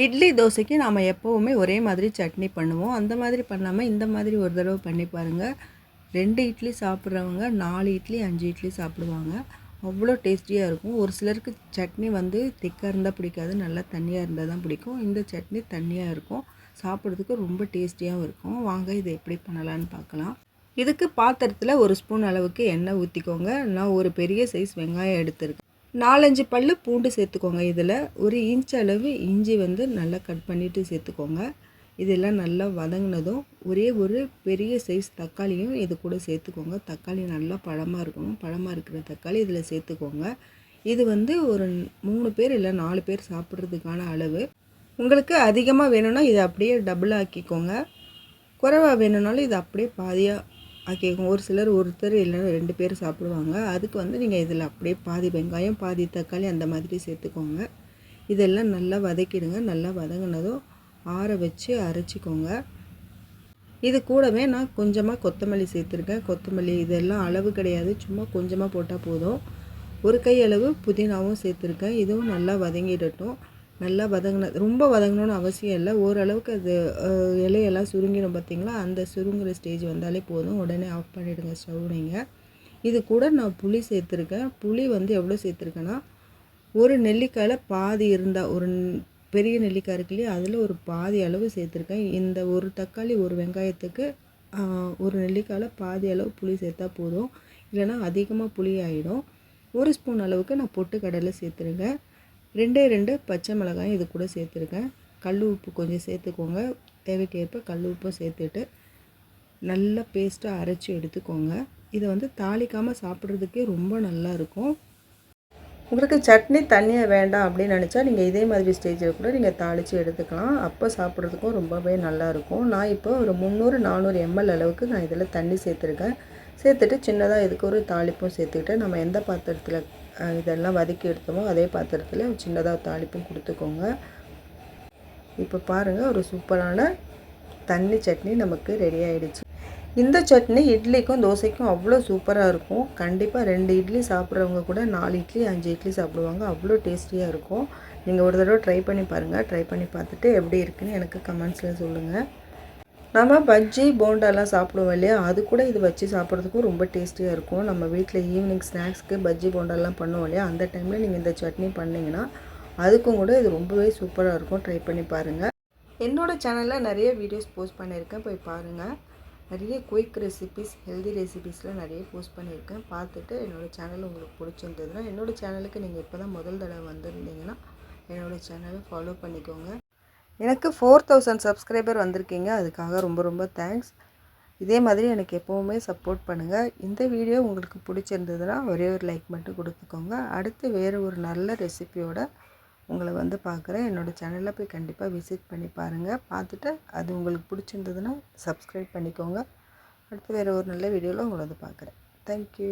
இட்லி தோசைக்கு நாம் எப்போவுமே ஒரே மாதிரி சட்னி பண்ணுவோம். அந்த மாதிரி பண்ணாமல் இந்த மாதிரி ஒரு தடவை பண்ணி பாருங்கள். 2 இட்லி சாப்பிட்றவங்க 4 இட்லி 5 இட்லி சாப்பிடுவாங்க. அவ்வளோ டேஸ்டியாக இருக்கும். ஒரு சிலருக்கு சட்னி வந்து திக்காக இருந்தால் பிடிக்காது, நல்லா தண்ணியாக இருந்தால் தான் பிடிக்கும். இந்த சட்னி தண்ணியாக இருக்கும், சாப்பிட்றதுக்கு ரொம்ப டேஸ்டியாகவும் இருக்கும். வாங்க இதை எப்படி பண்ணலான்னு பார்க்கலாம். இதுக்கு பாத்திரத்தில் 1 ஸ்பூன் அளவுக்கு எண்ணெய் ஊற்றிக்கோங்க. நான் ஒரு பெரிய சைஸ் வெங்காயம் எடுத்துருக்கேன். 4-5 பல்லு பூண்டு சேர்த்துக்கோங்க. இதில் 1 இன்ச் அளவு இஞ்சி வந்து நல்லா கட் பண்ணிவிட்டு சேர்த்துக்கோங்க. இதெல்லாம் நல்லா வதங்கினதும் ஒரே ஒரு பெரிய சைஸ் தக்காளியும் இது கூட சேர்த்துக்கோங்க. தக்காளி நல்லா பழமாக இருக்கணும். பழமாக இருக்கிற தக்காளி இதில் சேர்த்துக்கோங்க. இது வந்து ஒரு 3 பேர் இல்லை 4 பேர் சாப்பிட்றதுக்கான அளவு. உங்களுக்கு அதிகமாக வேணும்னா இதை அப்படியே டபுள் ஆக்கிக்கோங்க. குறைவாக வேணும்னாலும் இதை அப்படியே பாதியாக ஆக்கிக்கோங்க. ஒரு சிலர் ஒருத்தர் இல்லைன்னா 2 பேர் சாப்பிடுவாங்க. அதுக்கு வந்து நீங்கள் இதில் அப்படியே பாதி வெங்காயம் பாதி தக்காளி அந்த மாதிரி சேர்த்துக்கோங்க. இதெல்லாம் நல்லா வதக்கிடுங்க. நல்லா வதங்கினதும் ஆற வச்சு அரைச்சிக்கோங்க. இது கூடவே நான் கொஞ்சமாக கொத்தமல்லி சேர்த்துருக்கேன். கொத்தமல்லி இதெல்லாம் அளவு கிடையாது, சும்மா கொஞ்சமாக போட்டால் போதும். ஒரு கை அளவு புதினாவும் சேர்த்துருக்கேன். இதுவும் நல்லா வதங்கிடட்டும். நல்லா ரொம்ப வதங்கணும்னு அவசியம் இல்லை. ஓரளவுக்கு அது இலையெல்லாம் சுருங்கிடும் பார்த்திங்களா, அந்த சுருங்குற ஸ்டேஜ் வந்தாலே போதும். உடனே ஆஃப் பண்ணிவிடுங்க ஸ்டவ். நீங்கள் இது கூட நான் புளி சேர்த்துருக்கேன். புளி வந்து எவ்வளோ சேர்த்துருக்கேன்னா, ஒரு நெல்லிக்காயில் பாதி இருந்தால், ஒரு பெரிய நெல்லிக்காய் இருக்கு இல்லையா, அதில் ஒரு பாதி அளவு சேர்த்துருக்கேன். இந்த ஒரு தக்காளி ஒரு வெங்காயத்துக்கு ஒரு நெல்லிக்காயில் பாதி அளவு புளி சேர்த்தா போதும், இல்லைனா அதிகமாக புளி ஆகிடும். 1 ஸ்பூன் அளவுக்கு நான் பொட்டுக்கடலை சேர்த்துருக்கேன். 2 பச்சை மிளகாயும் இது கூட சேர்த்துருக்கேன். கல் உப்பு கொஞ்சம் சேர்த்துக்கோங்க. தேவைக்கேற்ப கல் உப்பும் சேர்த்துட்டு நல்லா பேஸ்ட்டாக அரைச்சி எடுத்துக்கோங்க. இதை வந்து தாளிக்காமல் சாப்பிட்றதுக்கே ரொம்ப நல்லாயிருக்கும். உங்களுக்கு சட்னி தண்ணியாக வேண்டாம் அப்படின்னு நினச்சா நீங்கள் இதே மாதிரி ஸ்டேஜில் கூட நீங்கள் தாளித்து எடுத்துக்கலாம். அப்போ சாப்பிட்றதுக்கும் ரொம்பவே நல்லாயிருக்கும். நான் இப்போ ஒரு 300-400 ml அளவுக்கு நான் இதில் தண்ணி சேர்த்துருக்கேன். சேர்த்துட்டு சின்னதாக இதுக்கு ஒரு தாளிப்பும் சேர்த்துக்கிட்டு, நம்ம எந்த பாத்திரத்தில் இதெல்லாம் வதக்கி எடுத்தோமோ அதே பாத்திரத்தில் சின்னதாக தாளிப்பும் கொடுத்துக்கோங்க. இப்போ பாருங்கள், ஒரு சூப்பரான தண்ணி சட்னி நமக்கு ரெடி ஆகிடுச்சு. இந்த சட்னி இட்லிக்கும் தோசைக்கும் அவ்வளோ சூப்பராக இருக்கும். கண்டிப்பாக 2 இட்லி சாப்பிட்றவங்க கூட 4 இட்லி 5 இட்லி சாப்பிடுவாங்க. அவ்வளோ டேஸ்டியாக இருக்கும். நீங்கள் ஒரு தடவை ட்ரை பண்ணி பாருங்கள். ட்ரை பண்ணி பார்த்துட்டு எப்படி இருக்குன்னு எனக்கு கமெண்ட்ஸில் சொல்லுங்கள். நம்ம பஜ்ஜி போண்டாலாம் சாப்பிடுவோம் இல்லையா, அது கூட இது வச்சு சாப்பிட்றதுக்கும் ரொம்ப டேஸ்டியாக இருக்கும். நம்ம வீட்டில் ஈவினிங் ஸ்நாக்ஸ்க்கு பஜ்ஜி போண்டாலாம் பண்ணுவோம் இல்லையா, அந்த டைமில் நீங்கள் இந்த சட்னி பண்ணிங்கன்னா அதுக்கும் கூட இது ரொம்பவே சூப்பராக இருக்கும். ட்ரை பண்ணி பாருங்கள். என்னோடய சேனலில் நிறைய வீடியோஸ் போஸ்ட் பண்ணியிருக்கேன், போய் பாருங்கள். நிறைய குயிக் ரெசிபீஸ், ஹெல்தி ரெசிபீஸ்லாம் நிறைய போஸ்ட் பண்ணியிருக்கேன். பார்த்துட்டு என்னோடய சேனல் உங்களுக்கு பிடிச்சிருந்ததுன்னா, என்னோடய சேனலுக்கு நீங்கள் இப்போ தான் முதல் தடவை வந்திருந்தீங்கன்னா என்னோடய சேனலை ஃபாலோ பண்ணிக்கோங்க. எனக்கு 4000 சப்ஸ்கிரைபர் வந்திருக்கீங்க. அதுக்காக ரொம்ப ரொம்ப தேங்க்ஸ். இதே மாதிரி எனக்கு எப்போவுமே சப்போர்ட் பண்ணுங்கள். இந்த வீடியோ உங்களுக்கு பிடிச்சிருந்ததுன்னா ஒரே ஒரு லைக் மட்டும் கொடுத்துக்கோங்க. அடுத்து வேறு ஒரு நல்ல ரெசிபியோட உங்களை வந்து பார்க்குறேன். என்னோடய சேனலில் போய் கண்டிப்பாக விசிட் பண்ணி பாருங்கள். பார்த்துட்டு அது உங்களுக்கு பிடிச்சிருந்ததுன்னா சப்ஸ்கிரைப் பண்ணிக்கோங்க. அடுத்து வேறு ஒரு நல்ல வீடியோவில் உங்களை வந்து பார்க்குறேன். தேங்க்யூ.